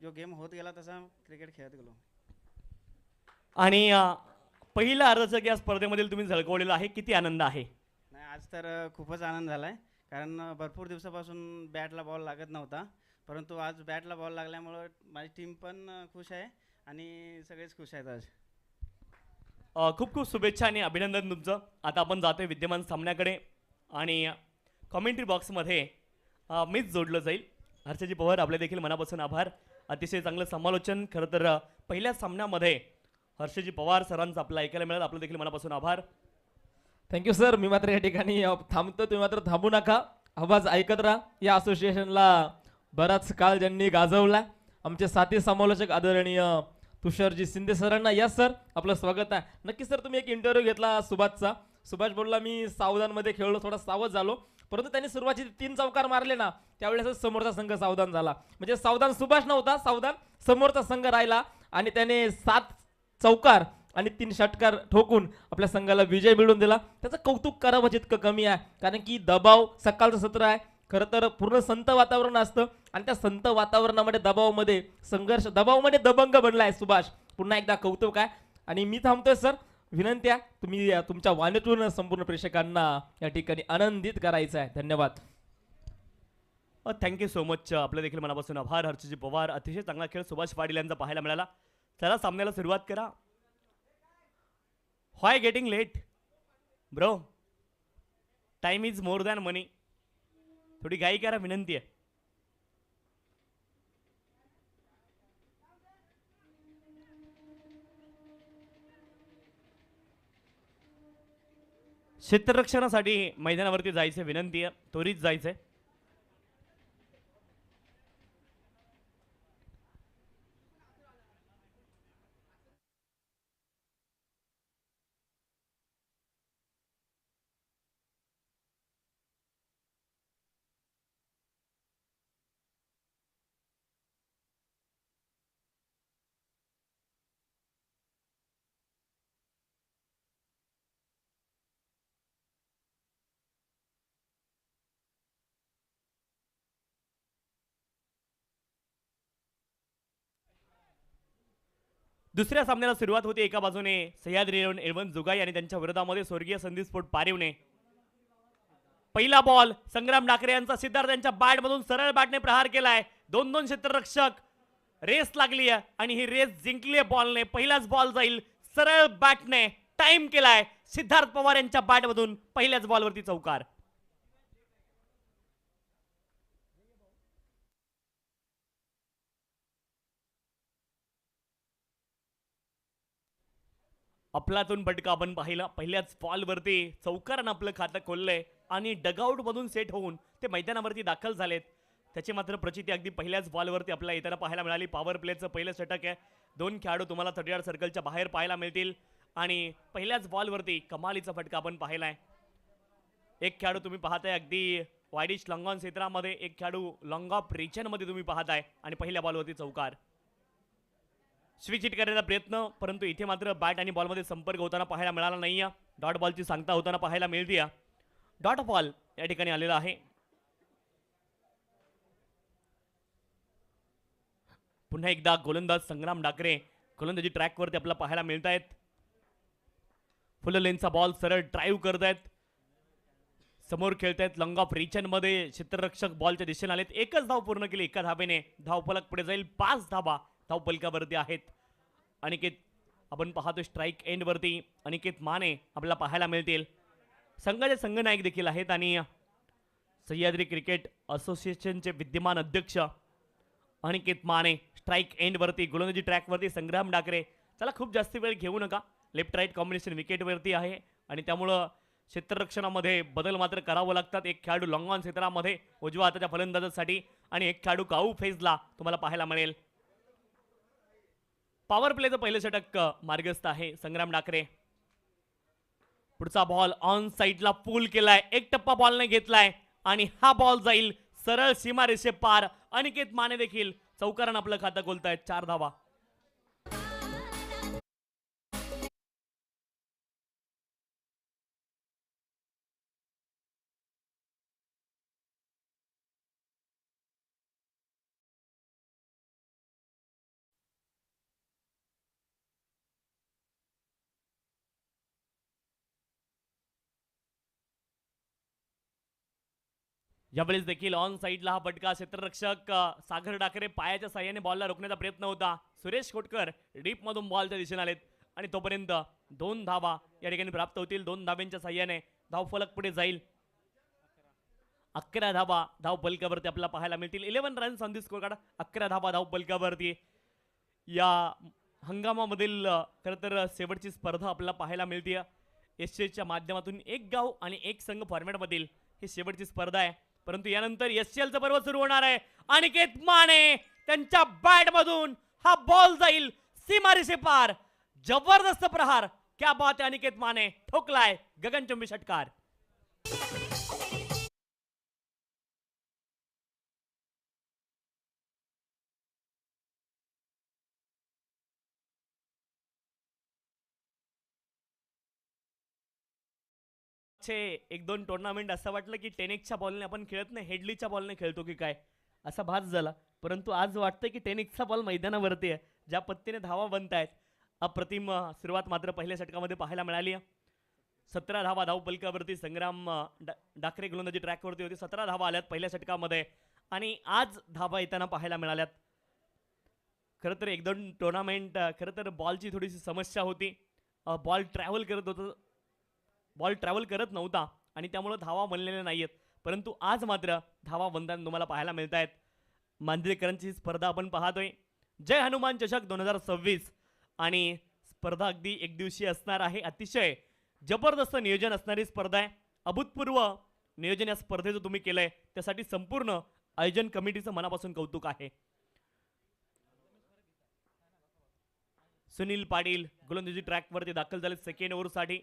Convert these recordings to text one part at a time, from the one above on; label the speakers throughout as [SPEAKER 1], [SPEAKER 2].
[SPEAKER 1] जो गेम होत गेला तसा क्रिकेट खेळत गेलो.
[SPEAKER 2] आणि पहिल्या अर्धचक या स्पर्धेमधील तुम्ही झळकवलेला आहे, किती आनंद आहे.
[SPEAKER 1] नाही आज तर खूपच आनंद झाला आहे. कारण भरपूर दिवसापासून बॅटला बॉल लागत नव्हता. परंतु आज बॅटला बॉल लागल्यामुळं माझी टीम पण खुश आहे आणि सगळेच खुश आहेत आज.
[SPEAKER 2] खूप खूप शुभेच्छा आणि अभिनंदन तुमचं. आता आपण जातोय विद्यमान सामन्याकडे आणि कॉमेंट्री बॉक्समध्ये मीच जोडलं जाईल. हर्षजी पवार आपले देखील मनापासून आभार. अतिशय चांगलं समालोचन. खरं तर पहिल्या सामन्यामध्ये हर्षजी पवार सरांचं आपलं ऐकायला मिळालं. आपलं देखील मनापासून आभार.
[SPEAKER 3] Thank you sir. मी मात्र या ठिकाणी थांबतो, तुम्ही मात्र थांबू नका. आवाज ऐकत राहा. या असोसिएशनला बराच काळ ज्यांनी गाजवला, आमचे साथी समालोचक आदरणीय तुषारजी शिंदे सरांना. या सर, आपलं स्वागत आहे. नक्की सर, तुम्ही एक इंटरव्ह्यू घेतला सुभाषचा. सुभाष बोलला मी सावधानमध्ये खेळलो, थोडा सावध झालो, परंतु त्यांनी सुरुवातीचे 3 चौकार मारले ना, त्यावेळेस समोरचा संघ सावधान झाला. म्हणजे सावधान सुभाष नव्हता, सावधान समोरचा संघ राहिला आणि त्याने 7 चौकार आणि 3 षटकार ठोकून आपल्या संघाला विजय मिळवून दिला. त्याचं कौतुक करावं जितकं कमी आहे, कारण की दबाव, सकाळचं सत्र आहे, खरं तर पूर्ण संत वातावरण असतं आणि त्या संत वातावरणामध्ये दबावामध्ये संघर्ष, दबावामध्ये दबंग बनलाय सुभाष. पुन्हा एकदा कौतुक आहे. आणि मी थांबतोय सर. विनंती आहे, तुम्ही तुमच्या वाणीतून संपूर्ण प्रेक्षकांना या ठिकाणी आनंदित करायचं आहे. धन्यवाद.
[SPEAKER 2] Thank you so much. आपलं देखील मनापासून आभार. हर्षजी पवार, अतिशय चांगला खेळ सुभाष पाटील यांचा पाहायला मिळाला. चला सामन्याला सुरुवात करा. Why getting late bro, time is more than money. थोडी घाई करा, विनंती आहे. क्षेत्ररक्षणासाठी मैदानावरती जायचं, विनंती आहे, त्वरित जायचंय. दुसऱ्या सामन्याला सुरुवात होती. एका बाजूने सह्याद्री एवन जुगाई आणि त्यांच्या विरोधामध्ये स्वर्गीय संदीप स्फोट पारिवने. पहिला बॉल संग्राम डाकरे यांचा सिद्धार्थ यांच्या बॅटमधून सरळ बॅटने प्रहार केलाय. 2-2 क्षेत्ररक्षक, रेस लागली आहे आणि ही रेस जिंकली आहे बॉलने. पहिलाच बॉल जाईल सरळ बॅटने, टाइम केलाय सिद्धार्थ पवार यांच्या बॅटमधून. पहिल्याच बॉलवरती चौकार. आपलातून फटका आपण पाहिला. पहिल्याच बॉलवरती चौकारानं आपलं खातं खोललंय आणि डगआउट मधून सेट होऊन ते मैदानावरती दाखल झालेत. त्याची मात्र प्रचिती अगदी पहिल्याच बॉलवरती आपल्याला येताना पाहायला मिळाली. पॉवर प्लेचं पहिलं षटक आहे. 2 खेळाडू तुम्हाला 30 सर्कलच्या बाहेर पाहायला मिळतील आणि पहिल्याच बॉलवरती कमालीचा फटका आपण पाहिलाय. एक खेळाडू तुम्ही पाहताय अगदी वाईडिश लॉंग ऑन क्षेत्रामध्ये, एक खेळाडू लॉंग ऑफ रिचन मध्ये तुम्ही पाहताय आणि पहिल्या बॉलवरती चौकार. स्विच हिट करण्याचा प्रयत्न, परंतु इथे मात्र बॅट आणि बॉलमध्ये संपर्क होताना पाहायला मिळाला नाहीये. डॉट बॉलची सांगता होताना पाहायला मिळते. डॉट बॉल या ठिकाणी आलेला आहे. पुन्हा एकदा गोलंदाज संग्राम डाकरे गोलंदाजी ट्रॅकवरती आपल्याला पाहायला मिळत आहेत. फुल लेनचा बॉल सरळ ड्राईव्ह करतायत, समोर खेळतायत. लॉंग ऑफ रिचन मध्ये क्षेत्ररक्षक बॉलच्या दिशेने आलेत. एकच धाव पूर्ण केली एका धावेने. धावफलक पुढे जाईल. 5 धावा धावफलकावरती आहेत. अनिकेत आपण पाहतो स्ट्राईक एंड वरती अनिकेत माने आपल्याला पाहायला मिळतील. संघाचे संघनायक देखील आहेत आणि सह्याद्री क्रिकेट असोसिएशनचे विद्यमान अध्यक्ष अनिकेत माने. स्ट्राईक एंड वरती गोलंदाजी ट्रॅक वरती संग्राम डाकरे. चला खूप जास्त वेळ घेऊ नका. लेफ्ट राईट कॉम्बिनेशन विकेट वरती आहे आणि त्यामुळं क्षेत्ररक्षणामध्ये बदल मात्र करावं लागतात. एक खेळाडू लॉंग ऑन क्षेत्रामध्ये उजव्या हाताच्या फलंदाजासाठी आणि एक खेळाडू काऊ फेजला तुम्हाला पाहायला मिळेल. पॉवर प्लेचं पहिलं षटक मार्गस्थ आहे संग्राम डाकरे. पुढचा बॉल ऑन साइडला पूल केलाय, एक टप्पा बॉलने घेतलाय आणि हा बॉल जाईल सरळ सीमा रेषे पार. अनिकेत माने देखील चौकारानं आपलं खातं खोलतायत. 4 धावा. यावेळेस देखील ऑन साईडला हा फटका क्षेत्ररक्षक सागर डाकरे पायाच्या साह्याने बॉलला रोखण्याचा प्रयत्न होता. सुरेश खोटकर डीप मधून बॉलच्या दिशेने आलेत आणि तोपर्यंत 2 धावा या ठिकाणी प्राप्त होतील. 2 धाब्यांच्या साह्याने धावफलक पुढे जाईल. 11 धावा धाव फलकावरती आपल्याला पाहायला मिळतील. 11 runs on the score card. 11 धावा धाव फलकावरती. या हंगामामधील खरं तर शेवटची स्पर्धा आपल्याला पाहायला मिळते. एससीएलच्या माध्यमातून एक गाव आणि एक संघ फॉर्मॅटमधील ही शेवटची स्पर्धा आहे. परंतु यानंतर एससीएलचं पर्व सुरू होणार आहे. अनिकेत माने त्यांच्या बॅटमधून हा बॉल जाईल सीमारेषे पार. जबरदस्त प्रहार. क्या बात आहे. अनिकेत माने ठोकलाय गगनचुंबी षटकार. एक दोन टुर्नामेंट असं वाटलं की टेनिक्सच्या बॉलने आपण खेळत नाही, हेडलीच्या बॉलने खेळतो की काय असा भास झाला. परंतु आज वाटतंय की टेनिक्सचा बॉल मैदानावरती आहे. ज्या पद्धतीने धावा बनत आहेत अप्रतिम सुरुवात मात्र पहिल्या षटकामध्ये पाहायला मिळाली. 17 धावा धाव फलकावरती. संग्राम डाकरे गोलंदाजी ट्रॅकवरती होती. 17 धावा आल्यात पहिल्या षटकामध्ये आणि आज धावा येताना पाहायला मिळाल्यात. खरं तर एक दोन टुर्नामेंट खरं तर बॉलची थोडीशी समस्या होती. बॉल ट्रॅव्हल करत नव्हता आणि त्यामुळे धावा बनलेल्या नाहीयेत. परंतु आज मात्र धावा बनताना तुम्हाला पाहायला मिळत आहेत. मांजरेकरांची स्पर्धा आपण पाहतोय. जय हनुमान चषक 2026 आणि स्पर्धा अगदी एक दिवसीय असणार आहे. अतिशय जबरदस्त नियोजन असणारी स्पर्धा आहे. अभूतपूर्व नियोजन या स्पर्धेचं तुम्ही केलंय त्यासाठी संपूर्ण आयोजन कमिटीचं मनापासून कौतुक आहे. सुनील पाटील गोलंदाजी ट्रॅकवरती दाखल झाले सेकंड ओव्हरसाठी.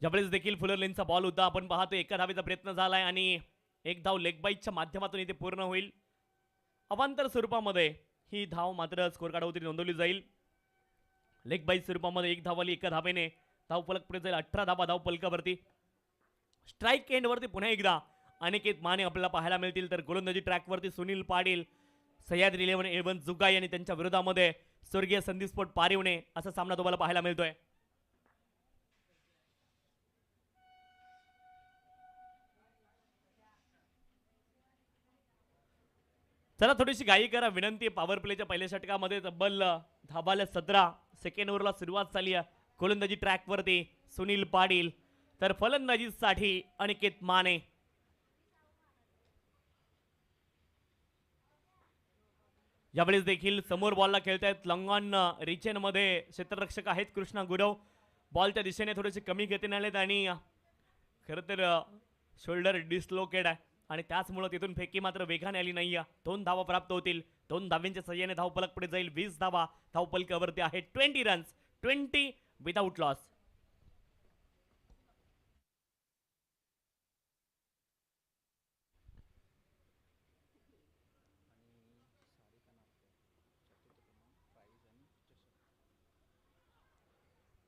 [SPEAKER 2] यावेळेस देखील फुलर लेनचा बॉल होता. आपण पाहतो एका धावेचा प्रयत्न झालाय आणि एक धाव लेग बाईटच्या माध्यमातून इथे पूर्ण होईल. अवांतर स्वरूपामध्ये ही धाव मात्र स्कोर कार्डवरती नोंदवली जाईल. लेग बाईट स्वरूपामध्ये एक धाव आली. एका धावेने धाव फलक पुढे जाईल. 18 धावा धाव फलकावरती. स्ट्राईक एंडवरती पुन्हा एकदा अनिकेत माने आपल्याला पाहायला मिळतील. तर गोलंदाजी ट्रॅकवरती सुनील पाटील, सह्याद्री 11 जुगाई आणि त्यांच्या विरोधामध्ये स्वर्गीय संदीप स्पोर्ट पारिवणे असा सामना तुम्हाला पाहायला मिळतोय. चला थोडीशी घाई करा विनंती. पॉवर प्लेच्या पहिल्या षटकामध्ये तब्बल धाबाला 17 सेकंड ओव्हरला सुरुवात झाली आहे. गोलंदाजी ट्रॅकवरती सुनील पाटील तर फलंदाजीसाठी अनिकेत माने. यावेळेस देखील समोर बॉलला खेळतायत लॉंगॉन रिचन मध्ये क्षेत्ररक्षक आहेत कृष्णा गुरव. बॉलच्या दिशेने थोडेसे कमी गतीने आलेत आणि खरं तर शोल्डर डिस्लोकेट आहे आणि त्याचमुळे तिथून फेकी मात्र वेगाने आली नाही. 2 धावा प्राप्त होतील. 2 धाव्यांच्या सहाय्याने धावफलक पुढे जाईल. 20 धावा धावफलकावरती आहे. 20 runs, 20 without loss.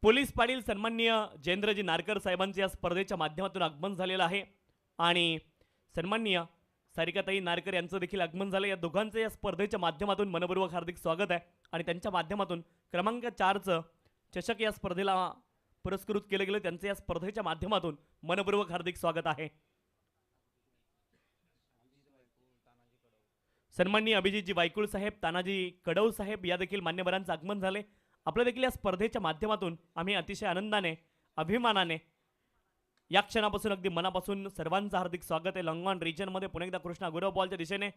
[SPEAKER 2] Police Patil सन्माननीय जयेंद्रजी नारकर साहेबांचे या स्पर्धेच्या माध्यमातून आगमन झालेलं आहे आणि सन्माननीय सारिकाताई नारकर यांचं देखील आगमन झालं. या दोघांचं या स्पर्धेच्या माध्यमातून मनपूर्वक हार्दिक स्वागत आहे आणि त्यांच्या माध्यमातून क्रमांक 4चं चषक या स्पर्धेला पुरस्कृत केलं गेलं. त्यांचं या स्पर्धेच्या माध्यमातून मनपूर्वक हार्दिक स्वागत आहे. सन्माननीय अभिजितजी वायकुळ साहेब, तानाजी कडव साहेब या देखील मान्यवरांचं आगमन झाले. आपल्या देखील या स्पर्धेच्या माध्यमातून आम्ही अतिशय आनंदाने अभिमानाने या क्षणापासून अगदी मनापासून सर्वांचं हार्दिक स्वागत आहे. लॉंगॉन रिजनमध्ये पुन्हा एकदा कृष्णा गुरव बॉलच्या दिशेने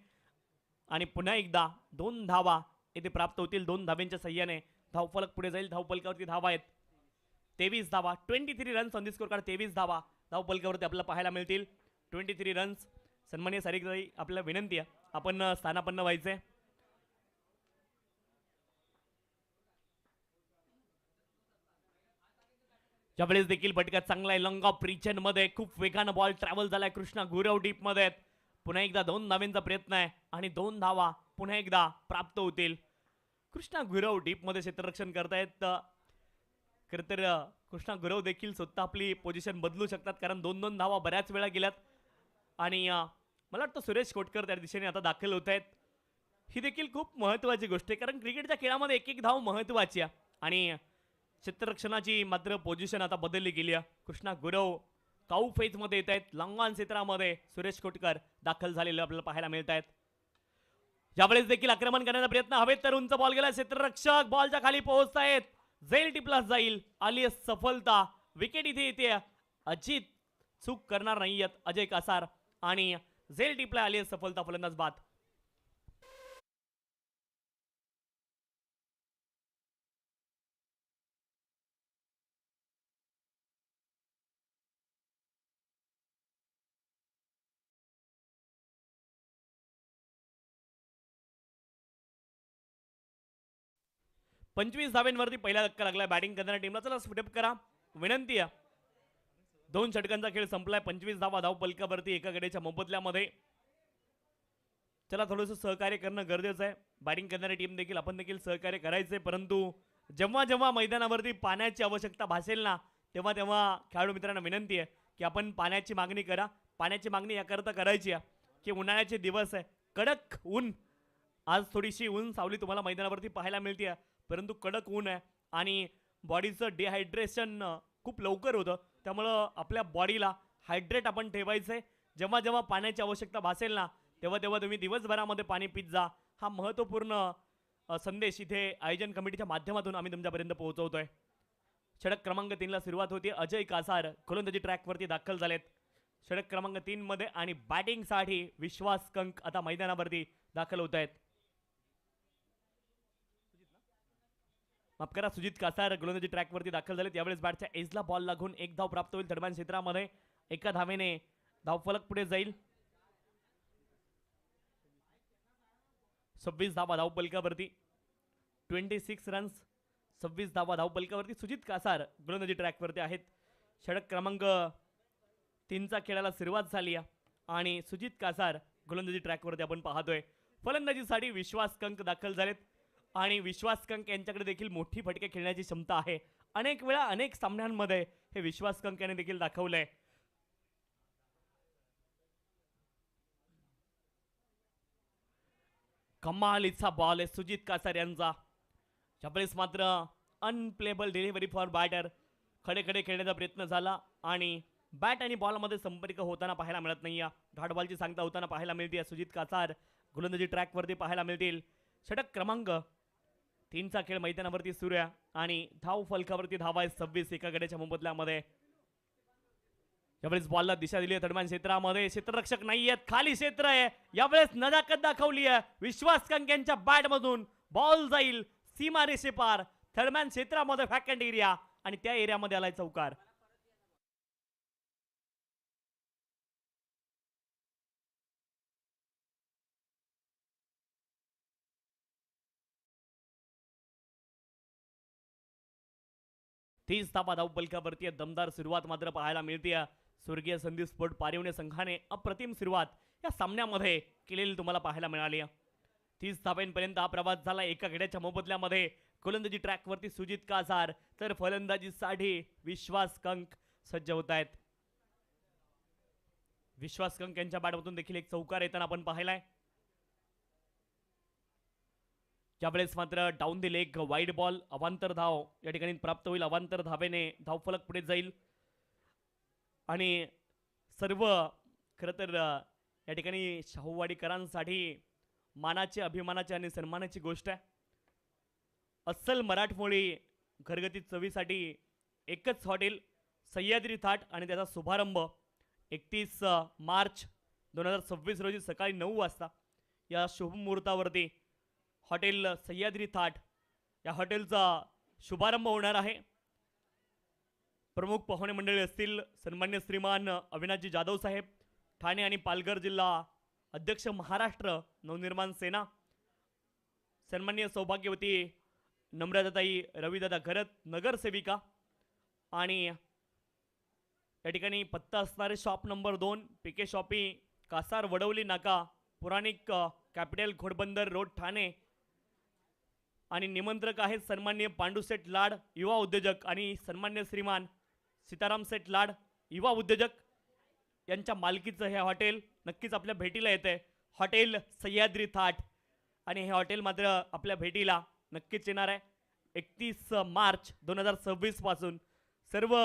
[SPEAKER 2] आणि पुन्हा एकदा 2 धावा येथे प्राप्त होतील. 2 धाव्यांच्या सहाय्याने धावफलक पुढे जाईल. धावफलकावरती धावा आहेत 23 धावा. 23 runs on the score card. 23 धावा धावफलकावरती आपल्याला पाहायला मिळतील. 23 रन्स. सन्माननीय सारिकाताई आपल्याला विनंती आहे आपण स्थानापन्न व्हायचे. यावेळेस देखील फटका चांगला आहे. लॉंग ऑफ रिचन मध्ये खूप वेगानं बॉल ट्रॅव्हल झालाय. कृष्णा गुरव डीप मध्ये आहेत. पुन्हा एकदा 2 धाव्यांचा प्रयत्न आहे आणि 2 धावा पुन्हा एकदा प्राप्त होतील. कृष्णा गुरव डीप मध्ये क्षेत्ररक्षण करतायत. खरं तर कृष्णा गुरव देखील स्वतः आपली पोझिशन बदलू शकतात कारण 2-2 धावा बऱ्याच वेळा गेल्यात आणि मला वाटतं सुरेश खोटकर त्या दिशेने आता दाखल होत आहेत. ही देखील खूप महत्त्वाची गोष्ट आहे कारण क्रिकेटच्या खेळामध्ये एक धाव महत्त्वाची आहे आणि क्षेत्ररक्षणाची मात्र पोझिशन आता बदलली गेली आहे. कृष्णा गुरव काऊ फेजमध्ये येत आहेत. लंगॉन क्षेत्रामध्ये सुरेश कोटकर दाखल झालेले आपल्याला पाहायला मिळत आहेत. यावेळेस देखील आक्रमण करण्याचा प्रयत्न हवेत तर उंच बॉल गेला. क्षेत्ररक्षक बॉलच्या खाली पोहोचतायत. झेल टिपलास जाईल. आली सफलता. विकेट इथे येते. अजित चूक करणार नाहीयेत अजय कासार आणि झेल टिपला आली सफलता. फलंदाज बाद. पंचवीस धाव्यांवरती पहिला धक्का लागलाय बॅटिंग करणाऱ्या टीमला. चला स्टेप करा विनंती आहे. 2 षटकांचा खेळ संपलाय. 25 धावा धाव पलकावरती एका गड्याच्या मोबदल्यामध्ये. चला थोडंसं सहकार्य करणं गरजेचं आहे. बॅटिंग करणारी टीम देखील आपण देखील सहकार्य करायचे. परंतु जेव्हा जेव्हा मैदानावरती पाण्याची आवश्यकता भासेल ना तेव्हा तेव्हा खेळाडू मित्रांना विनंती आहे की आपण पाण्याची मागणी करा. पाण्याची मागणी याकरता करायची आहे की उन्हाळ्याचे दिवस आहे. कडक ऊन. आज थोडीशी ऊन सावली तुम्हाला मैदानावरती पाहायला मिळते परंतु कडक ऊन आहे आणि बॉडीचं डिहायड्रेशन खूप लवकर होतं. त्यामुळं आपल्या बॉडीला हायड्रेट आपण ठेवायचं आहे. जेव्हा जेव्हा पाण्याची आवश्यकता भासेल ना तेव्हा तेव्हा तुम्ही दिवसभरामध्ये पाणी पित जा. हा महत्त्वपूर्ण संदेश इथे आयोजन कमिटीच्या माध्यमातून आम्ही तुमच्यापर्यंत पोहोचवतोय. षटक क्रमांक 3ला सुरुवात होती. अजय कासार गोलंदाजी ट्रॅकवरती दाखल झालेत षटक क्रमांक 3 मध्ये आणि बॅटिंगसाठी विश्वास कंक आता मैदानावरती दाखल होत आहेत. माफ करा सुजित कासार गोलंदाजी ट्रॅकवरती दाखल झालेत. यावेळेस बॅटच्या एजला बॉल लागून 1 धाव प्राप्त होईल. थर्डमॅन क्षेत्रामध्ये 1 धावेने धावफलक पुढे जाईल. 26 धावा धावपलकावरती. 26 रन्स 26 धावा धावपलकावरती. सुजित कासार गोलंदाजी ट्रॅकवरती आहेत. षटक क्रमांक 3चा खेळाला सुरुवात झाली आहे आणि सुजित कासार गोलंदाजी ट्रॅकवरती आपण पाहतोय. फलंदाजीसाठी विश्वास कंक दाखल झालेत आणि विश्वास कंक यांच्याकडे देखील मोठी फटके खेळण्याची क्षमता आहे. अनेक वेळा अनेक सामन्यांमध्ये हे विश्वास कंक यांनी देखील दाखवलंय. कमालीचा बॉल आहे सुजित कासार यांचा. यावेळेस मात्र अनप्लेबल डिलिव्हरी फॉर बॅटर. खडे खडे खेळण्याचा प्रयत्न झाला आणि बॅट आणि बॉलमध्ये संपर्क होताना पाहायला मिळत नाही. डॉट बॉलची सांगता होताना पाहायला मिळते. सुजित कासार गोलंदाजी ट्रॅकवरती पाहायला मिळतील. षटक क्रमांक 3चा खेळ मैदानावरती सुरू आहे आणि धाव फलकावरती धावा आहे 26 एका गड्याच्या मोबदल्यामध्ये. यावेळेस बॉलला दिशा दिली आहे थर्डमॅन क्षेत्रामध्ये. क्षेत्ररक्षक नाही आहेत. खाली क्षेत्र आहे. यावेळेस नजाकत दाखवली आहे विश्वास कंक यांच्या बॅटमधून. बॉल जाईल सीमा रेषे पार. थर्डमॅन क्षेत्रामध्ये व्हॅकंट एरिया आणि त्या एरियामध्ये आलाय चौकार. तीस धावा धाव पलकावरती दमदार सुरुवात मात्र पाहायला मिळते. स्वर्गीय संदीप स्पोर्ट पारिवणे संघाने अप्रतिम सुरुवात या सामन्यामध्ये केलेली तुम्हाला पाहायला मिळाली. 30 धाब्यांपर्यंत हा प्रवास झाला एका गड्याच्या मोबदल्यामध्ये. गोलंदाजी ट्रॅकवरती सुजित कासार तर फलंदाजीसाठी विश्वास कंक सज्ज होत आहेत. विश्वास कंक यांच्या बॅटमधून देखील एक चौकार येताना आपण पाहिलाय. यावेळेस मात्र down the leg wide ball अवांतर धाव या ठिकाणी प्राप्त होईल. अवांतर धावेने धावफलक पुढे जाईल आणि सर्व खरं तर या ठिकाणी शाहूवाडीकरांसाठी मानाची अभिमानाची आणि सन्मानाची गोष्ट आहे. अस्सल मराठमोळी घरगती चवीसाठी एकच हॉटेल सह्याद्री थाट आणि त्याचा शुभारंभ 31 मार्च 2026 रोजी सकाळी 9 वाजता या शुभमुहूर्तावरती हॉटेल सह्याद्री थाट या हॉटेलचा शुभारंभ होणार आहे. प्रमुख पाहुणे मंडळी असतील सन्मान्य श्रीमान अविनाशजी जाधव साहेब ठाणे आणि पालघर जिल्हा अध्यक्ष महाराष्ट्र नवनिर्माण सेना, सन्मान्य सौभाग्यवती नम्रताताई रविदादा घरत नगरसेविका आणि या ठिकाणी पत्ता असणारे शॉप नंबर 2 पीके शॉपी कासार वडवली नाका पुराणिक कॅपिटल घोडबंदर रोड ठाणे आणि निमंत्रक आहेत सन्मान्य पांडुसेठ लाड युवा उद्योजक आणि सन्मान्य श्रीमान सीताराम सेठ लाड युवा उद्योजक यांच्या मालकीचं हे हॉटेल नक्कीच आपल्या भेटीला येते. हॉटेल सह्याद्री थाट आणि हे हॉटेल मात्र आपल्या भेटीला नक्कीच येणार आहे. 31 मार्च 2026 पासून सर्व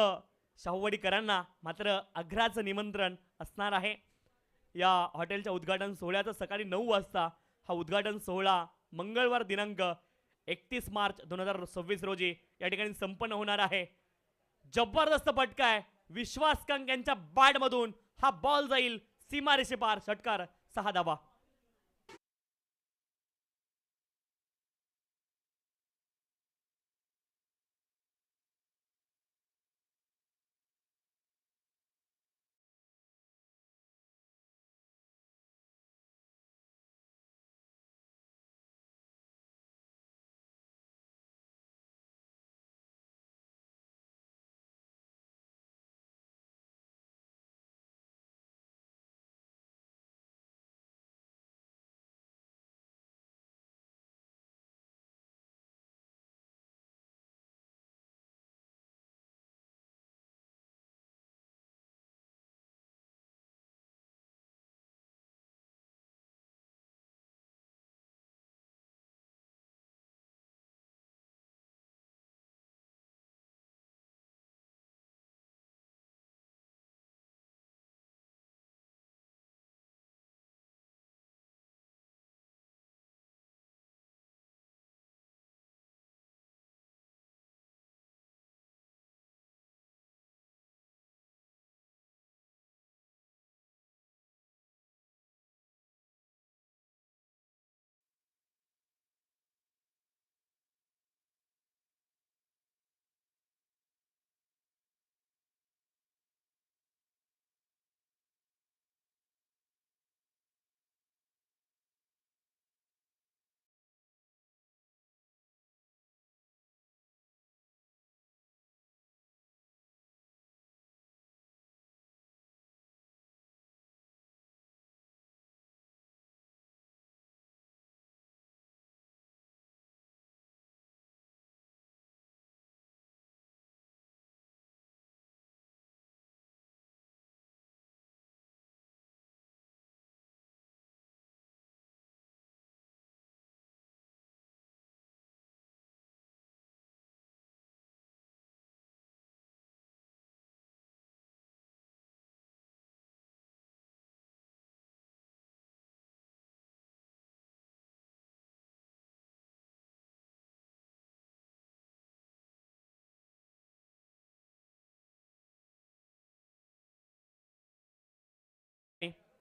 [SPEAKER 2] शाहूवाडीकरांना मात्र आग्र्याचं निमंत्रण असणार आहे. या हॉटेलच्या उद्घाटन सोहळ्याचं सकाळी 9 वाजता हा उद्घाटन सोहळा मंगळवार दिनांक 31 मार्च 2026 रोजी या ठिकाणी संपन्न होणार आहे. जबरदस्त फटका आहे, विश्वास कंक यांच्या बॅटमधून हा बॉल जाईल सीमारेषे पार, षटकार 6 धावा.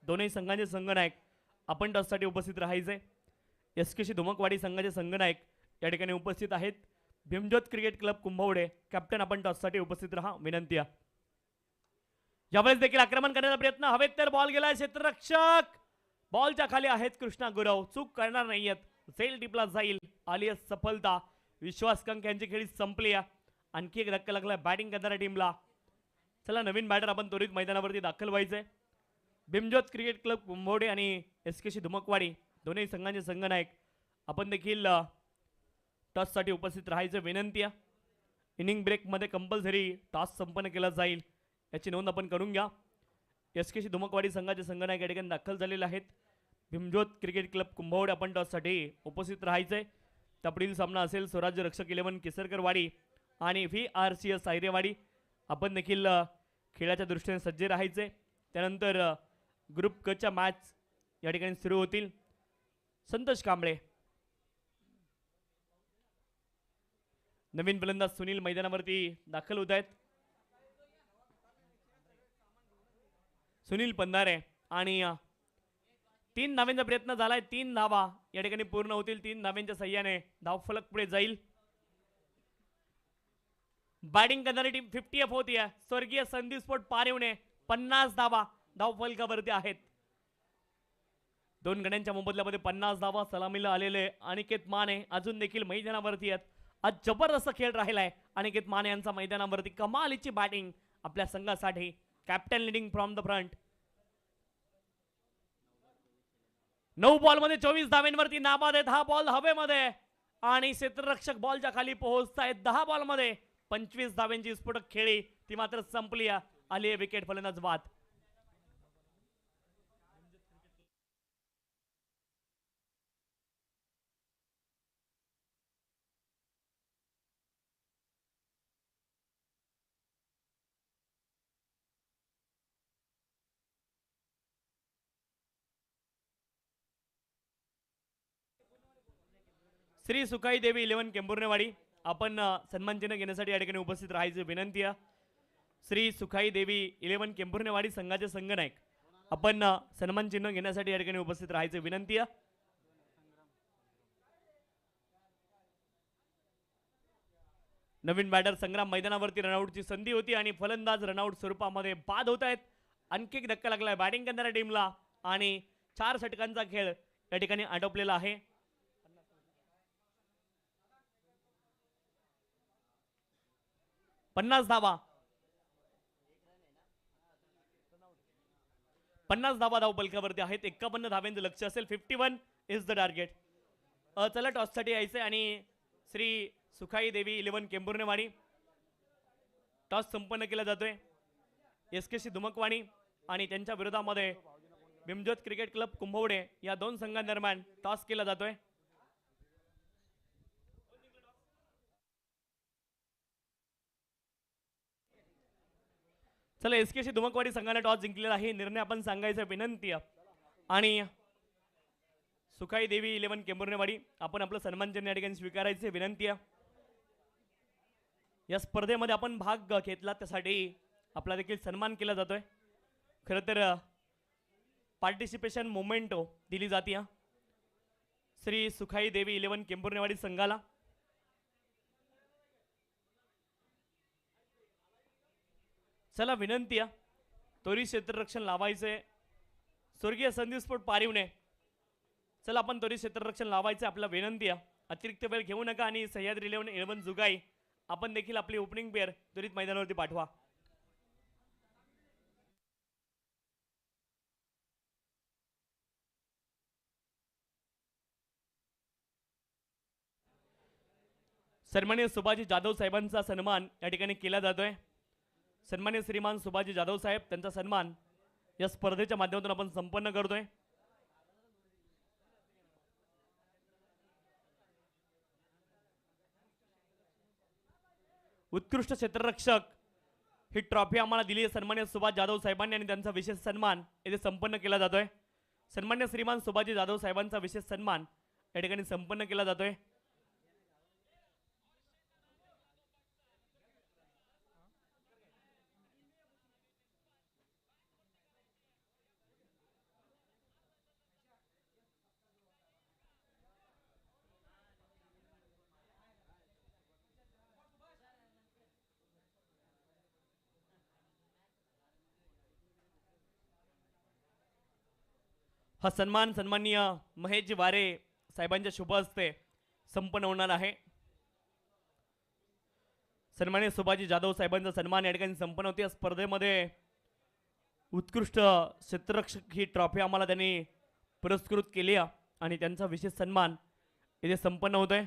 [SPEAKER 2] दोन्ही संघांचे संघनायक आपण टॉससाठी उपस्थित राहायचे. एसकेशी धुमकवाडी संघाचे संघनायक या ठिकाणी उपस्थित आहेत. Bhimjyot cricket club Kumbhavade captain आपण टॉससाठी उपस्थित राहा, विनंती आहे. यावेळेस देखील आक्रमण करण्याचा प्रयत्न, हवेत तर बॉल गेलाय, क्षेत्ररक्षक बॉलच्या खाली आहेत कृष्णा गुरव, चूक करणार नाहीयेत, सेल टिपला जाईल, आली आहे सफलता. विश्वास कंक यांची खेळी संपली आहे. आणखी एक धक्का लागलाय बॅटिंग करणाऱ्या टीमला. चला नवीन बॅटर आपण त्वरित मैदानावरती दाखल व्हायचंय. भीमज्योत क्रिकेट क्लब कुंभवडे आणि एसकेशी धुमकवाडी दोन्ही संघांचे संघनायक आपण देखील टॉससाठी उपस्थित राहायचं, विनंती आहे. इनिंग ब्रेकमध्ये कंपल्सरी टॉस संपन्न केला जाईल याची नोंद आपण करून घ्या. एसकेशी धुमकवाडी संघाचे संघनायक या ठिकाणी दाखल झालेले आहेत. भीमज्योत क्रिकेट क्लब कुंभवडे आपण टॉससाठी उपस्थित राहायचंय. त्यापुढील सामना असेल स्वराज्य रक्षक 11 केसरकरवाडी आणि VRCS सायरेवाडी. आपण देखील खेळाच्या दृष्टीने सज्ज राहायचे. त्यानंतर ग्रुप क च्या मॅच या ठिकाणी सुरू होतील. संतोष कांबळे, नवीन फलंदाज सुनील मैदानावरती दाखल होत आहेत. सुनील पंधारे आणि 3 धावांचा प्रयत्न झालाय, 3 धावा या ठिकाणी पूर्ण होतील. 3 धावांच्या सहाय्याने धावफलक पुढे जाईल. बॅटिंग करणारी टीम 50 होती आहे. स्वर्गीय संदीप स्पोर्ट पारेवणे 50 धावा धावफलकावरती आहेत. 2 गड्यांच्या मोबदल्यामध्ये 50 धावा. सलामीला आलेले अनिकेत माने अजून देखील मैदानावरती आहेत. आज जबरदस्त खेळ राहिलाय अनिकेत माने यांचा मैदानावरती. कमालीची बॅटिंग आपल्या संघासाठी. Captain leading from the front. 9 बॉलमध्ये 24 धावांवरती नाबाद आहेत. हा बॉल हवेमध्ये आणि क्षेत्ररक्षक बॉलच्या खाली पोहोचतायत. 10 बॉलमध्ये 25 धावांची स्फोटक खेळी ती मात्र संपली. आली आहे विकेट फलंदाज बाद. श्री सुखाई देवी 11 केंबुर्नेवाडी आपण सन्मान चिन्ह घेण्यासाठी या ठिकाणी उपस्थित राहायची विनंती आहे. श्री सुखाई देवी 11 केंबुर्नेवाडी संघाचे संघनायक आपण सन्मान चिन्ह घेण्यासाठी या ठिकाणी उपस्थित राहायची विनंती आहे. नवीन बॅटर संग्राम मैदानावरती रनआउटची संधी होती आणि फलंदाज रनआउट स्वरूपामध्ये बाद होत आहेत. आणखी एक धक्का लागलाय बॅटिंग करणाऱ्या टीमला आणि 4 षटकांचा खेळ या ठिकाणी आटोपलेला आहे. 50 धावा 50 धावा धावपलकावरती आहेत. 51 धाव्यांचं लक्ष असेल. 51 इज द टार्गेट. चला टॉससाठी यायचंय आणि श्री सुखाई देवी 11 केंबुर्नेवाडी टॉस संपन्न केला जातोय. SKC धुमकवाणी आणि त्यांच्या विरोधामध्ये भीमज्योत क्रिकेट क्लब कुंभवडे या 2 संघांदरम्यान टॉस केला जातोय. चला SKC धुमकवाडी संघाने टॉस जिंकलेला आहे. निर्णय आपण सांगायचा विनंती आहे. आणि सुखाई देवी 11 केंबुर्नेवाडी आपण आपलं सन्मान चिन्ह या ठिकाणी स्वीकारायचे विनंती आहे. या स्पर्धेमध्ये आपण भाग घेतला त्यासाठी आपला देखील सन्मान केला जातोय. खरं तर पार्टिसिपेशन मोमेंटो दिली जाते श्री सुखाई देवी 11 केंबुर्नेवाडी संघाला. चला विनंती आहे त्वरित क्षेत्ररक्षण लावायचे स्वर्गीय संदीप पारिवणे. चला आपण त्वरित क्षेत्ररक्षण लावायचे आपला विनंती आहे. अतिरिक्त वेळ घेऊ नका आणि सह्याद्री 11 जुगाई आपण देखील आपली ओपनिंग पेअर त्वरित मैदानावरती पाठवा. सन्माननीय सुभाजी जाधव साहेबांचा सन्मान या ठिकाणी केला जातोय. सन्माननीय श्रीमान सुभाजी जाधव साहेब त्यांचा सन्मान या स्पर्धेच्या माध्यमातून आपण संपन्न करतोय. उत्कृष्ट क्षेत्ररक्षक ही ट्रॉफी आम्हाला दिली आहे सन्मान्य सुभाष जाधव साहेबांनी आणि त्यांचा विशेष सन्मान येथे संपन्न केला जातोय. सन्मान्य श्रीमान सुभाजी जाधव साहेबांचा विशेष सन्मान या ठिकाणी संपन्न केला जातोय. हा सन्मान सन्माननीय महेशजी वारे साहेबांच्या शुभ हस्ते संपन्न होणार आहे. सन्माननीय सुभाजी जाधव साहेबांचा सन्मान या ठिकाणी संपन्न होते. या स्पर्धेमध्ये उत्कृष्ट क्षेत्ररक्षक ही ट्रॉफी आम्हाला त्यांनी पुरस्कृत केली आणि त्यांचा विशेष सन्मान इथे संपन्न होतोय.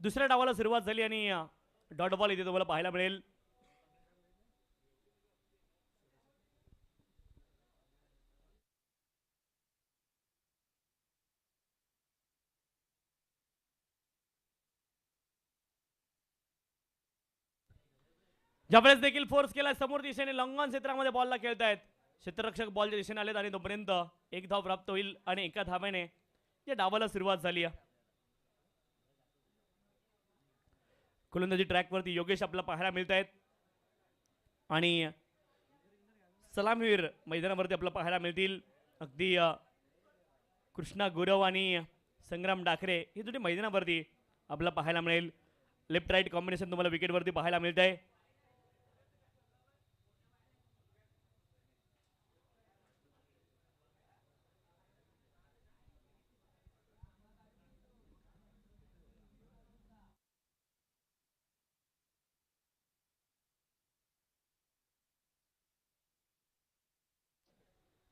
[SPEAKER 2] दुसऱ्या डावाला सुरुवात झाली आणि डॉट बॉल इथे तुम्हाला पाहायला मिळेल. ज्यावेळेस देखील फोर्स केला समोर दिशेने लॉंगॉन क्षेत्रामध्ये बॉलला खेळतायत. क्षेत्ररक्षक बॉलच्या दिशेने आलेत आणि तोपर्यंत एक धाव प्राप्त होईल आणि एका धाव्याने या डावाला सुरुवात झाली आहे. गोलंदाजी ट्रॅकवरती योगेश आपल्याला पाहायला मिळत आहेत आणि सलामीवीर मैदानावरती आपल्याला पाहायला मिळतील. अगदी कृष्णा गुरव आणि संग्राम डाकरे हे दोन्ही मैदानावरती आपल्याला पाहायला मिळेल. लेफ्ट राईट कॉम्बिनेशन तुम्हाला विकेटवरती पाहायला मिळत आहे.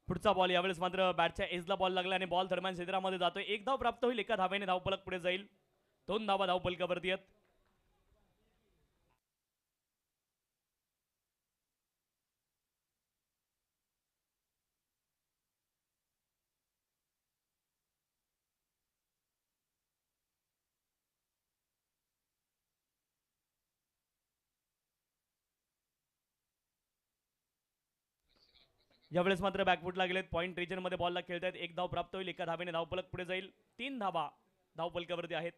[SPEAKER 2] पुढचा बॉल यावेळेस मात्र बॅटच्या एजला बॉल लागला आणि बॉल दरम्यान क्षेत्रामध्ये जातोय. एक धाव प्राप्त होईल. एका धावेने धावफलक पुढे जाईल. 2 धावा धावफलकावरती आहेत. यावेळेस मात्र बॅकफुटला गेलेत. पॉईंट रिजनमध्ये बॉलला खेळतायत. एक धाव प्राप्त होईल. एका धावेने धावफलक पुढे जाईल. 3 धावा धावफलकावरती आहेत.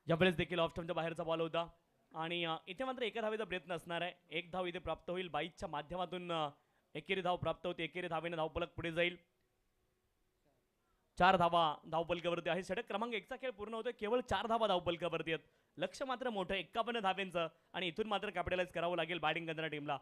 [SPEAKER 2] यावेळेस देखील ऑफ स्टंपच्या बाहेरचा बॉल होता आणि इथे मात्र एका धावेचा प्रयत्न असणार आहे. एक धाव इथे प्राप्त होईल. 22च्या माध्यमातून एकेरी धाव प्राप्त होते. एकेरी धावेने धावफलक पुढे जाईल. 4 धावा धावफलकावरती आहे. षटक क्रमांक 1चा खेळ पूर्ण होतोय. केवळ 4 धावा धावफलकावरती आहेत. लक्ष मात्र मोठं 51 धावेंचं आणि इथून मात्र कॅपिटलाइज करावं लागेल बॅटिंग करणाऱ्या टीमला.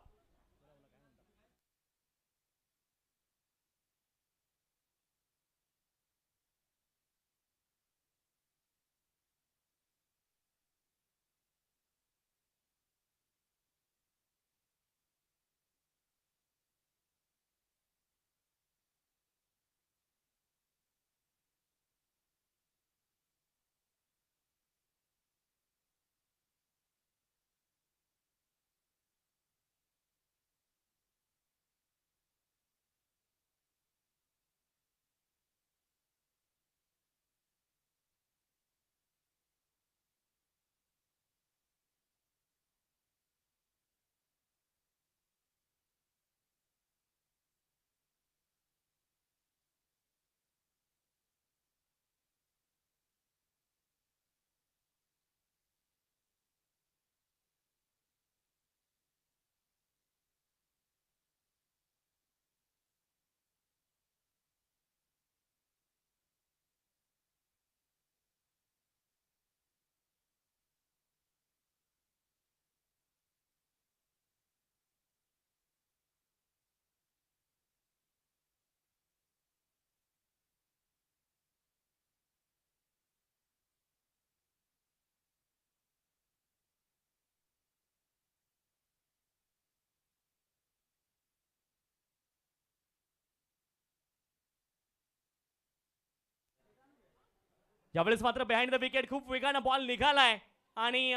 [SPEAKER 2] यावेळेस मात्र बिहाइंड द विकेट खूप वेगानं बॉल निघालाय आणि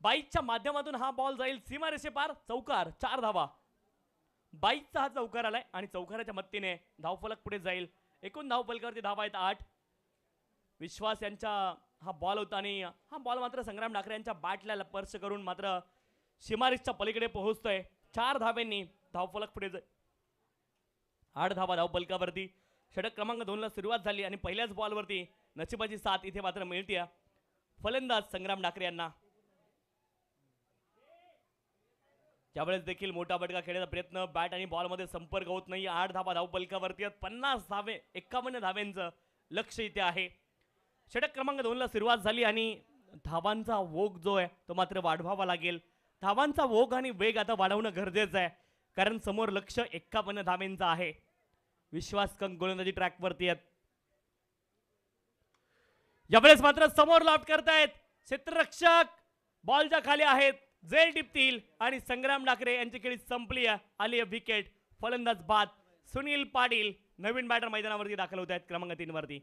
[SPEAKER 2] 22च्या माध्यमातून हा बॉल जाईल सीमारेषे पार. चौकार. 4 धावा. 22चा हा चौकार आलाय आणि चौकाराच्या मदतीने धावफलक पुढे जाईल. एकूण धावफलकावरती धावा आहेत 8. विश्वास यांचा हा बॉल होता आणि हा बॉल मात्र संग्राम डाकरे यांच्या बॅटला स्पर्श करून मात्र सीमारेषच्या पलीकडे पोहोचतोय. 4 धाब्यांनी धावफलक पुढे 8 धावा धावफलकावरती. षटक क्रमांक 2 ला सुरुवात झाली आणि पहिल्याच बॉलवरती नशिबाची साथ इथे मात्र मिळते फलंदाज संग्राम डाकरे यांना. त्यावेळेस देखील मोठा फटका खेळण्याचा प्रयत्न, बॅट आणि बॉलमध्ये संपर्क होत नाही. 8 धावा धावफलकावरती 50 धावे 51 धाव्यांचं लक्ष इथे आहे. षटक क्रमांक 2 ला सुरुवात झाली आणि धावांचा ओघ जो आहे तो मात्र वाढवावा लागेल. धावांचा ओघ आणि वेग आता वाढवणं गरजेचं आहे कारण समोर लक्ष 51 धाव्यांचं आहे. विश्वास कंक गोलंदाजी ट्रॅकवरती आहेत. यावेळेस मात्र समोर लॉफ्ट करतायत क्षेत्ररक्षक, बॉलच्या खाली आहेत, झेल टिपतील आणि संग्राम डाकरे यांची खेळी संपली आली विकेट. फलंदाज बाद. सुनील पाटील नवीन बॅटर मैदानावरती दाखल होत आहेत क्रमांक 3 वरती.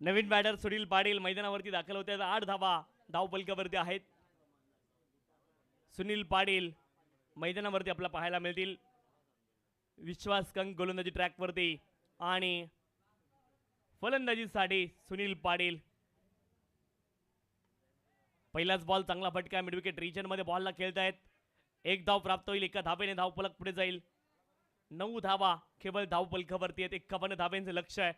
[SPEAKER 2] नवीन बॅटर सुनील पाटील मैदानावरती दाखल होते. 8 धावा धावफलकावरती आहेत. सुनील पाटील मैदानावरती आपल्याला पाहायला मिळतील. विश्वास कंक गोलंदाजी ट्रॅकवरती आणि फलंदाजीसाठी सुनील पाटील. पहिलाच बॉल चांगला फटका मिड विकेट रिजन मध्ये बॉलला खेळतायत. 1 धाव प्राप्त होईल. 1 धावेने धावफलक पुढे जाईल. 9 धावा केवळ धावफलकावरती आहेत. 51 धाव्यांचं लक्ष आहे.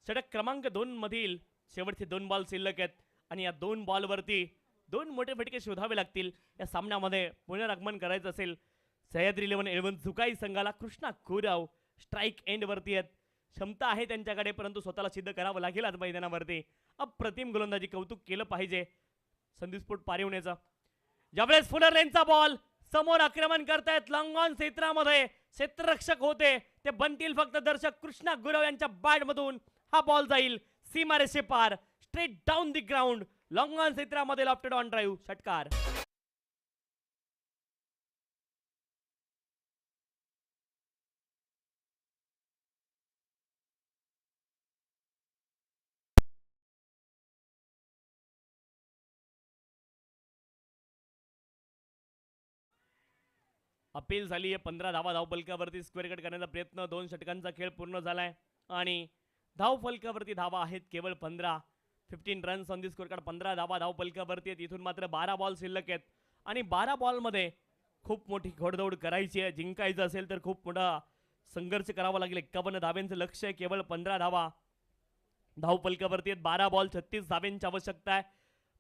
[SPEAKER 2] षटक क्रमांक 2 मधील शेवटचे 2 बॉल शिल्लक आहेत आणि या 2 बॉलवरती 2 मोठे फटके शोधावे लागतील. या सामन्यामध्ये पुनरागमन करायचं असेल सह्याद्री 11 झुकाई संघाला. कृष्णा गुरव स्ट्राईक एंड वरती आहेत. क्षमता आहे त्यांच्याकडे परंतु स्वतःला सिद्ध करावं लागेल आज मैदानावरती. अप्रतिम गोलंदाजी, कौतुक केलं पाहिजे संदीप पारिवण्याचं. ज्यावेळेस फुलर लेनचा बॉल समोर आक्रमण करतायत लॉंग ऑन क्षेत्रामध्ये क्षेत्ररक्षक होते ते बनतील फक्त दर्शक. कृष्णा गुरव यांच्या बॅट मधून हा बॉल जाईल सीमारेषे पार, straight down the ground. Long on क्षेत्रामध्ये लॉफ्टेड ऑन ड्राईव्ह, षटकार. अपील झाली आहे. 15 धावा धावफलकावरती स्क्वेअर कट करण्याचा प्रयत्न. 2 षटकांचा खेळ पूर्ण झालाय आणि धावफलकावरती धावा आहेत केवळ 15. 15 runs on the score card. 15 धावा धावफलकावरती आहेत. इथून मात्र 12 बॉल शिल्लक आहेत आणि 12 बॉलमध्ये खूप मोठी घोडदौड करायची आहे. जिंकायचं असेल तर खूप मोठा संघर्ष करावा लागेल. 51 धाव्यांचं लक्ष आहे. केवळ 15 धावा धावफलकावरती आहेत. 12 बॉल 36 धाव्यांची आवश्यकता आहे.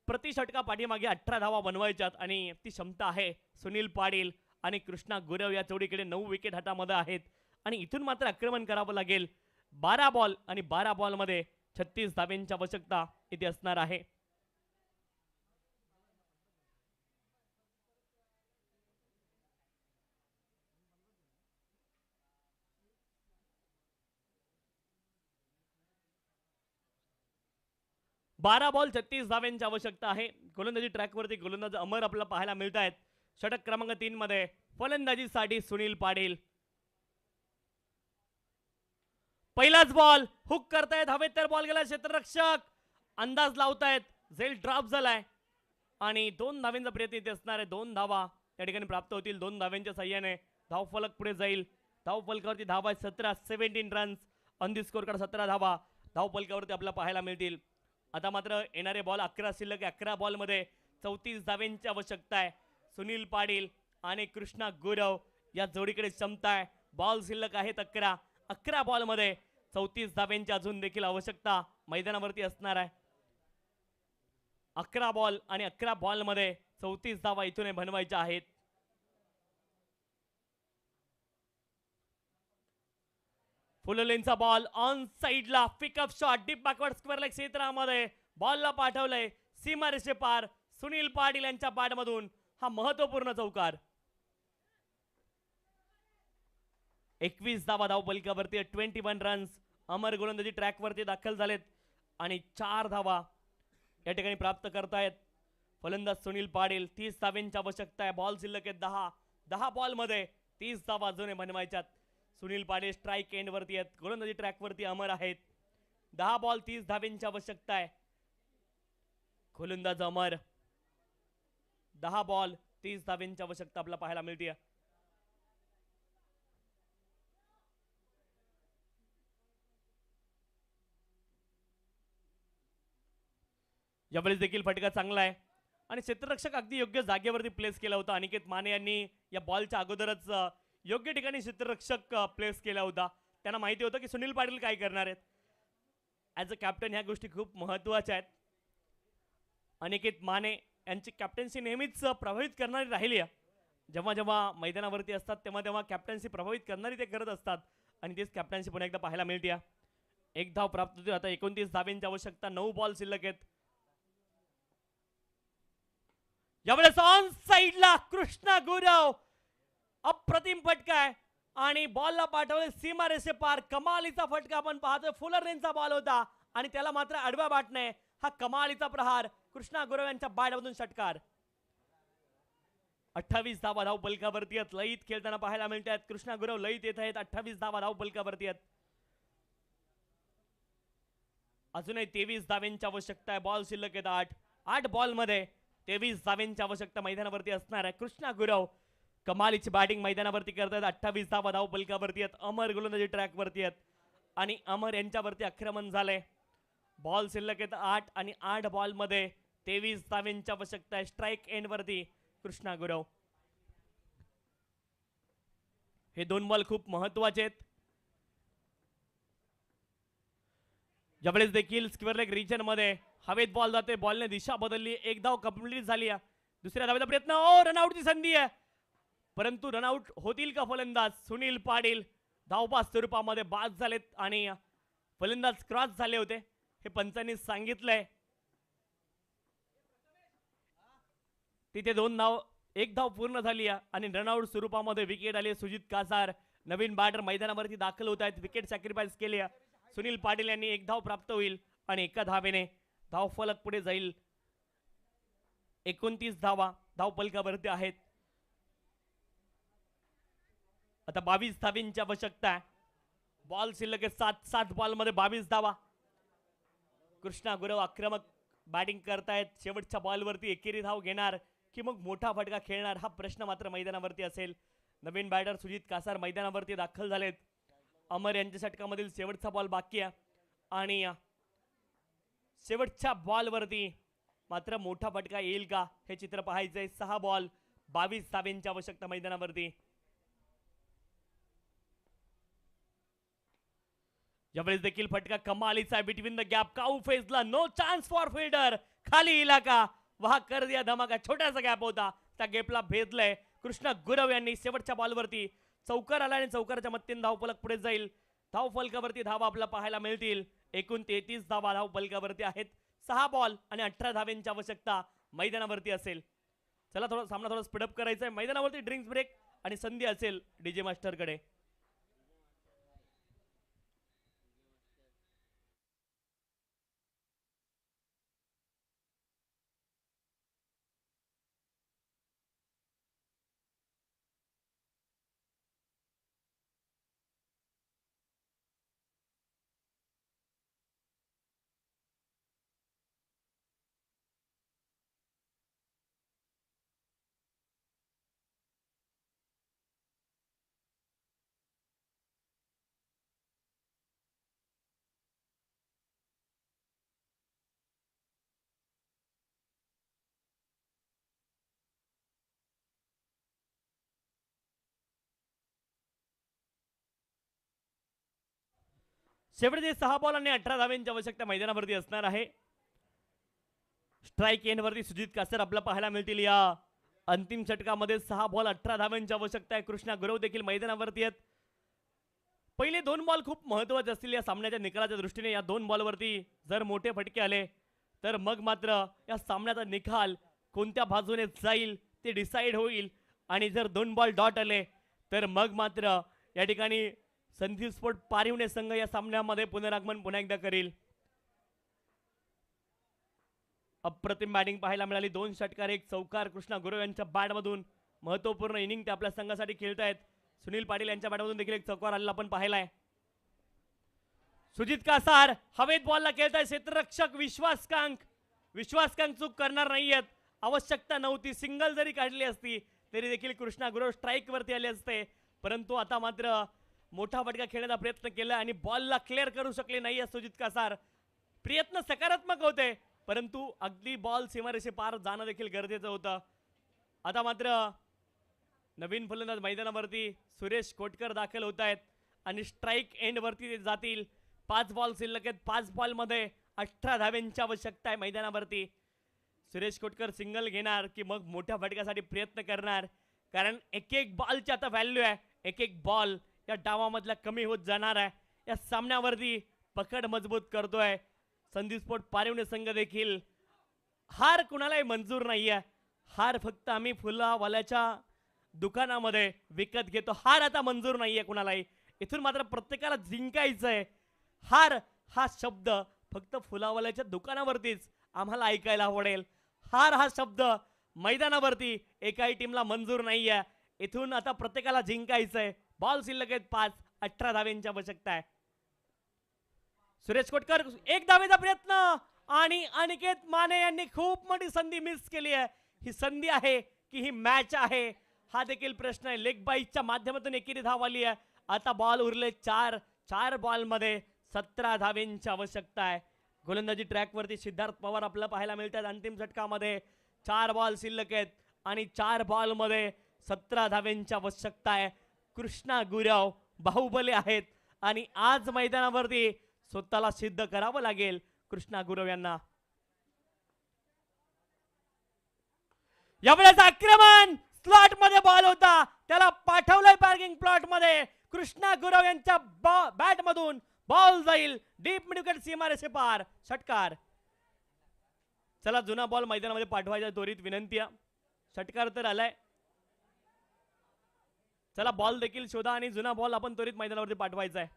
[SPEAKER 2] प्रति षटका पाठीमागे 18 धावा बनवायच्यात आणि ती क्षमता आहे सुनील पाटील आणि कृष्णा गुरव या जोडीकडे. 9 विकेट हातामध्ये आहेत आणि इथून मात्र आक्रमण करावं लागेल. 12 बॉल आणि 12 बॉलमध्ये 36 धाव्यांची आवश्यकता इथे असणार आहे. बारा बॉल 36 धाव्यांची आवश्यकता आहे. गोलंदाजी ट्रॅकवरती गोलंदाज अमर आपल्याला पाहायला मिळत आहेत. षटक क्रमांक 3 मध्ये फलंदाजीसाठी सुनील पाटील. पहिलाच बॉल हुक करतायत हवेत तर बॉल गेला. क्षेत्ररक्षक अंदाज लावतायत. झेल ड्रॉप झालाय आणि 2 धाव्यांचा प्रयत्न इथे असणार आहे. 2 धावा या ठिकाणी प्राप्त होतील. 2 धाव्यांच्या साह्याने धावफलक पुढे जाईल. धावफलकावरती धावा 17 runs on the score card. 17 धावा धावफलकावरती आपल्याला पाहायला मिळतील. आता मात्र येणारे बॉल 11 शिल्लक. 11 बॉलमध्ये 34 धाव्यांची आवश्यकता आहे. सुनील पाटील आणि कृष्णा गुरव या जोडीकडे क्षमता आहे. बॉल शिल्लक आहेत 11. 11 बॉलमध्ये 34 धाव्यांची अजून देखील आवश्यकता मैदानावरती असणार आहे. 11 बॉल आणि 11 बॉलमध्ये 34 धावा इथून बनवायच्या आहेत. फुल लेनचा बॉल ऑन साइडला pickup shot deep backward square leg क्षेत्रामध्ये बॉलला पाठवलंय सीमारेषे पार. सुनील पाटील यांच्या बॅटमधून हा महत्वपूर्ण चौकार. 21 धावा धावफलकावरती 21 रन्स. अमर गोलंदाजी ट्रॅकवरती दाखल झालेत आणि 4 धावा या ठिकाणी प्राप्त करतायत फलंदाज सुनील पाटील. 30 धावांची आवश्यकता आहे. बॉल शिल्लक आहेत 10 बॉलमध्ये 30 धावा अजूनही बनवायच्यात. सुनील पाटील स्ट्राईक एंड वरती आहेत. गोलंदाजी ट्रॅक वरती अमर आहेत. 10 बॉल 30 धावांची आवश्यकता आहे. गोलंदाज अमर. 10 बॉल 30 धावांची आवश्यकता आपल्याला पाहायला मिळते. यावेळेस देखील फटका चांगला आहे आणि क्षेत्ररक्षक अगदी योग्य जागेवरती प्लेस केला होता. अनिकेत माने यांनी या बॉलच्या अगोदरच योग्य ठिकाणी क्षेत्ररक्षक प्लेस केला होता. त्यांना माहिती होतं की सुनील पाटील काय करणार आहेत. ॲज अ कॅप्टन ह्या गोष्टी खूप महत्त्वाच्या आहेत. अनिकेत माने यांची कॅप्टन्सी नेहमीच प्रभावित करणारी राहिली आहे. जेव्हा जेव्हा मैदानावरती असतात तेव्हा तेव्हा कॅप्टन्सी प्रभावित करणारी ते करत असतात आणि तेच कॅप्टन्सी पुन्हा एकदा पाहायला मिळते. 1 धाव प्राप्त होते. आता 29 धावांची आवश्यकता. 9 बॉल शिल्लक आहेत. यावेळेस ऑन साइडला कृष्णा गुरव. अप्रतिम फटका आहे आणि बॉलला पाठवले सीमारेषे पार. कमालीचा फटका आपण पाहतोय. फुलर लेनचा बॉल होता आणि त्याला मात्र आडव्या बाटने हा कमालीचा प्रहार. कृष्णा गुरव यांच्या बॅटमधून षटकार. 28 धावा धाव फलकावरती आहेत. लयीत खेळताना पाहायला मिळत आहेत. कृष्णा गुरव लयीत येत आहेत. 28 धावा धाव फलकावरती आहेत. अजूनही 23 धावांची आवश्यकता आहे. बॉल शिल्लक आहेत 8 बॉलमध्ये 23 धावांची आवश्यकता मैदानावरती असणार आहे. कृष्णा गुरव कमालीची बॅटिंग मैदानावरती करतात. 28 धावा धाव फलकावरती आहेत. अमर गोलंदाजी ट्रॅक वरती आहेत आणि अमर यांच्यावरती आक्रमण झालंय. बॉल शिल्लक आहेत 8 आणि 8 बॉलमध्ये 23 धावांची आवश्यकता आहे. स्ट्राईक एंड वरती कृष्णा गुरव. हे 2 बॉल खूप महत्वाचे आहेत. यावेळेस देखील स्क्वेअर लेग रिजन मध्ये हवेत बॉल जाते. बॉलने दिशा बदलली. 1 धाव कंप्लीट झाली आहे. दुसऱ्या धावेचा प्रयत्न. रनआउटची संधी आहे परंतु रनआउट होतील का फलंदाज सुनील पाटील. धावपास स्वरूपामध्ये बाद झालेत आणि फलंदाज क्रॉस झाले होते हे पंचांनी सांगितलंय. तिथे 1 धाव पूर्ण झाली आहे आणि रनआउट स्वरूपामध्ये विकेट आली. सुजित कासार नवीन बॅटर मैदानावरती दाखल होत आहेत. विकेट सॅक्रिफाईस केली. सुनील पाटील यांनी 1 धाव प्राप्त होईल आणि 1 धावेने धाव फलक पुढे जाईल. 29 धावा धाव फलकावरती आहेत. आता 22 धावांची आवश्यकता आहे. बॉल शिल्लक 7 बॉलमध्ये 22 धावा. कृष्णा गुरव आक्रमक बॅटिंग करतायत. शेवटच्या बॉलवरती एकेरी धाव घेणार की मग मोठा फटका खेळणार हा प्रश्न मात्र मैदानावरती असेल. नवीन बॅटर सुजित कासार मैदानावरती दाखल झालेत. अमर यांच्या षटकामधील शेवटचा बॉल बाकी आहे आणि शेवटच्या बॉलवरती मात्र मोठा फटका येईल का हे चित्र पाहायचंय. 6 बॉल 22 धावांची आवश्यकता मैदानावरती. यावेळेस देखील फटका कमालीचा आहे. बिटवीन द गॅप काऊ फेजला. No chance for fielder. खाली इलाका वहा कर दिया धमाका. छोटासा गॅप होता त्या गॅपला भेदलंय. कृष्णा गुरव यांनी शेवटच्या बॉलवरती चौकार आला आणि चौकाराच्या मत्तीने धाव फलक पुढे जाईल. धाव फलकावरती धावा आपल्याला पाहायला मिळतील. एकूण 33 धावा धाव फलकावरती आहेत. 6 बॉल आणि 18 धावांची आवश्यकता मैदानावरती असेल. चला सामना थोडा स्पीडअप करायचा आहे. मैदानावरती ड्रिंक्स ब्रेक आणि संधी असेल डीजे मास्टर कडे. शेवटचे 6 बॉल आणि 18 धावांची आवश्यकता मैदानावरती असणार आहे. स्ट्राईक एंड वरती सुजित कासर आपल्याला पाहायला मिळतील. या अंतिम षटकामध्ये 6 बॉल 18 धावांची आवश्यकता आहे. कृष्णा गुरव देखील मैदानावरती आहेत. पहिले 2 बॉल खूप महत्त्वाचे असतील या सामन्याच्या निकालाच्या दृष्टीने. या 2 बॉलवरती जर मोठे फटके आले तर मग मात्र या सामन्याचा निकाल कोणत्या बाजूने जाईल ते डिसाईड होईल आणि जर 2 बॉल डॉट आले तर मग मात्र या ठिकाणी संदीप स्पोर्ट पारिवणे संघ या सामन्यामध्ये पुनरागमन पुन्हा एकदा करील. अप्रतिम बॅटिंग पाहायला मिळाली. 2 षटकार 1 चौकार कृष्णा गुरव यांच्या बॅटमधून. महत्वपूर्ण इनिंग ते आपल्या संघासाठी खेळतायत. सुनील पाटील यांच्या बॅटमधून देखील एक चौकार आलेला आपण पाहिलाय. सुजित कासार हवेत बॉलला खेळताय. क्षेत्ररक्षक विश्वासकांक चूक करणार नाहीयेत. आवश्यकता नव्हती, सिंगल जरी काढली असती तरी देखील कृष्णा गुरव स्ट्राईक वरती आले असते. परंतु आता मात्र मोठा फटका खेळण्याचा प्रयत्न केला आणि बॉलला क्लिअर करू शकले नाही सुजित कासार. प्रयत्न सकारात्मक होते परंतु अगदी बॉल सीमारेषे पार जाणं देखील गरजेचं होतं. आता मात्र नवीन फलंदाज मैदानावरती सुरेश कोटकर दाखल होत आहेत आणि स्ट्राईक एंड वरती जातील. 5 बॉल शिल्लक आहेत. 5 बॉलमध्ये 18 धाव्यांची आवश्यकता आहे मैदानावरती. सुरेश कोटकर सिंगल घेणार की मग मोठ्या फटक्यासाठी प्रयत्न करणार, कारण एक बॉलची आता व्हॅल्यू आहे. एक बॉल या डावामधला कमी होत जाणार आहे. या सामन्यावरती पकड मजबूत करतोय संदीप स्पोर्ट पारिवणे संघ देखील. हार कुणालाही मंजूर नाहीये. हार फक्त आम्ही फुलावाल्याच्या दुकानामध्ये विकत घेतो. हार आता मंजूर नाहीये कुणालाही. इथून मात्र प्रत्येकाला जिंकायचंय. हार हा शब्द फक्त फुलावाल्याच्या दुकानावरतीच आम्हाला ऐकायला आवडेल. हार हा शब्द मैदानावरती एकाही टीमला मंजूर नाहीये. इथून आता प्रत्येकाला जिंकायचंय. बॉल शिल्लक आहेत 5, 18 धाव्यांची आवश्यकता आहे. सुरेश कोटकर एक धावेचा प्रयत्न आणि अनिकेत माने यांनी खूप मोठी संधी मिस केली आहे. ही संधी आहे की ही मॅच आहे हा देखील प्रश्न आहे. लेग बाईच्या माध्यमातून एकेरी धाव आली आहे. आता बॉल उरले 4 बॉलमध्ये 17 धावेंची आवश्यकता आहे. गोलंदाजी ट्रॅकवरती सिद्धार्थ पवार आपल्याला पाहायला मिळतात. अंतिम षटकामध्ये 4 बॉल शिल्लक आहेत आणि 4 बॉलमध्ये 17 धावेंची आवश्यकता आहे. कृष्णा गुरव बाहुबली आहेत आणि आज मैदानावरती स्वतःला सिद्ध करावं लागेल कृष्णा गुरव यांना. यावेळेस आक्रमण स्लॉट मध्ये बॉल होता, त्याला पाठवलंय पार्किंग प्लॉट मध्ये. कृष्णा गुरव यांच्या बॅट मधून बॉल जाईल डीप मिडविकेट सीमारेषे पार. षटकार. चला जुना बॉल मैदानामध्ये पाठवायचा त्वरित विनंती आहे. षटकार तर आलाय. चला बॉल देखील शोधा आणि जुना बॉल आपण त्वरित मैदानावरती पाठवायचा आहे.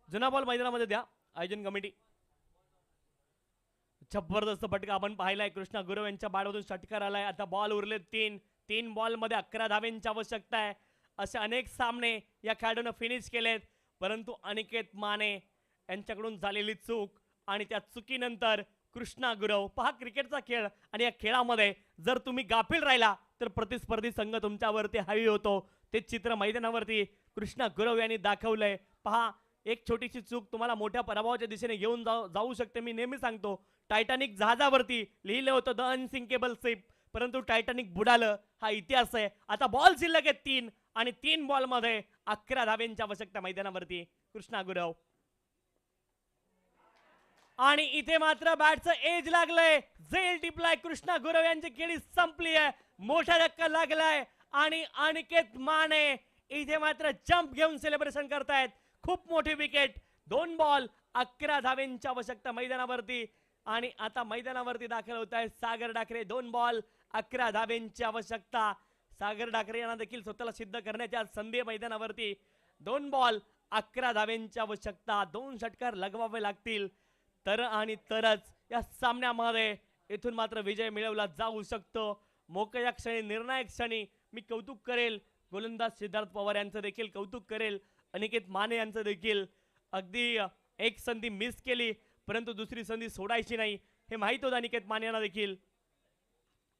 [SPEAKER 2] जुना बॉल मैदानामध्ये द्या आयोजन कमिटी. जबरदस्त फटका आपण पाहिलाय. कृष्णा गुरव यांच्या बॅटमधून षटकार आलाय. आता बॉल उरले 3 बॉलमध्ये 11 धावेंची आवश्यकता आहे. असे अनेक सामने या खेळाडूने फिनिश केलेत परंतु अनिकेत माने यांच्याकडून झालेली चूक आणि त्या चुकीनंतर कृष्णा गुरव. पहा क्रिकेटचा खेळ आणि या खेळामध्ये जर तुम्ही गाफील राहिला तर प्रतिस्पर्धी संघ तुमच्यावरती हावी होतो. ते चित्र मैदानावरती कृष्णा गुरव यांनी दाखवलंय. पहा एक छोटीशी चूक तुम्हाला मोठ्या पराभवाच्या दिशेने घेऊन जाऊ शकते. मी नेहमी सांगतो टायटॅनिक जहाजावरती लिहिलं होतं द अनसिंकेबल शिप परंतु टायटॅनिक बुडालं हा इतिहास आहे. आता बॉल शिल्लक आहे 3 आणि 3 बॉलमध्ये 11 धावेंची आवश्यकता मैदानावरती. कृष्णा गुरव आणि इथे मात्र बॅटचं एज लागलंय. झेल टिपलाय. कृष्णा गुरव यांची खेळी संपली आहे. मोठा धक्का लागलाय आणि अनिकेत माने इथे मात्र जंप घेऊन सेलिब्रेशन करतायत. खूप मोठी विकेट. 2 बॉल 11 धावेंची आवश्यकता मैदानावरती आणि आता मैदानावरती दाखल होत आहे सागर डाकरे. 2 बॉल 11 धावेंची आवश्यकता. सागर डाकरे यांना देखील स्वतःला सिद्ध करण्याची आज संधी मैदानावरती. 2 बॉल 11 धावेंची आवश्यकता. 2 षटकार लगवावे लागतील तर आणि तरच या सामन्यामध्ये इथून मात्र विजय मिळवला जाऊ शकतो. मोकळ्या क्षणी निर्णायक क्षणी मी कौतुक करेल गोलंदाज सिद्धार्थ पवार यांचं देखील कौतुक करेल. अनिकेत माने यांचं देखील. अगदी एक संधी मिस केली परंतु दुसरी संधी सोडायची नाही हे माहित होतं अनिकेत माने यांना देखील.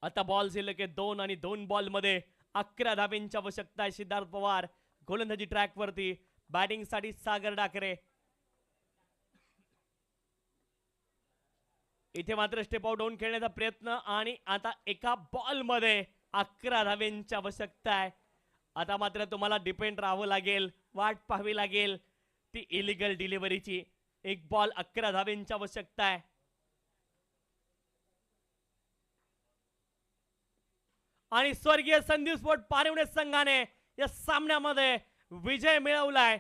[SPEAKER 2] आता बॉल शिल्लक 2 आणि 2 बॉलमध्ये 11 धावेंची आवश्यकता आहे. सिद्धार्थ पवार गोलंदाजी ट्रॅक वरती. बॅटिंग साठी सागर डाकरे. इथे मात्र स्टेप आउट होऊन खेळण्याचा प्रयत्न आणि आता एका बॉल मध्ये 11 धावेंची आवश्यकता आहे. आता मात्र तुम्हाला डिपेंड राहावं लागेल. वाट पाहावी लागेल ती इलिगल डिलिव्हरीची. 1 बॉल 11 धावेंची आवश्यकता आहे. आणि स्वर्गीय संदीप स्पोर्ट पारिवणे संघाने या सामन्यामध्ये विजय मिळवलाय.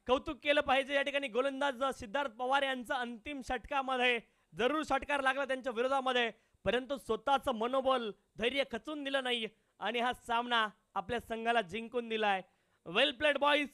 [SPEAKER 2] कौतुक केलं पाहिजे या ठिकाणी गोलंदाज सिद्धार्थ पवार यांचा. अंतिम षटकामध्ये जरूर षटकार लागला त्यांच्या विरोधामध्ये परंतु स्वतःचं मनोबल धैर्य खचून दिलं नाही आणि हा सामना आपल्या संघाला जिंकून दिलाय. वेल प्लेड बॉईज.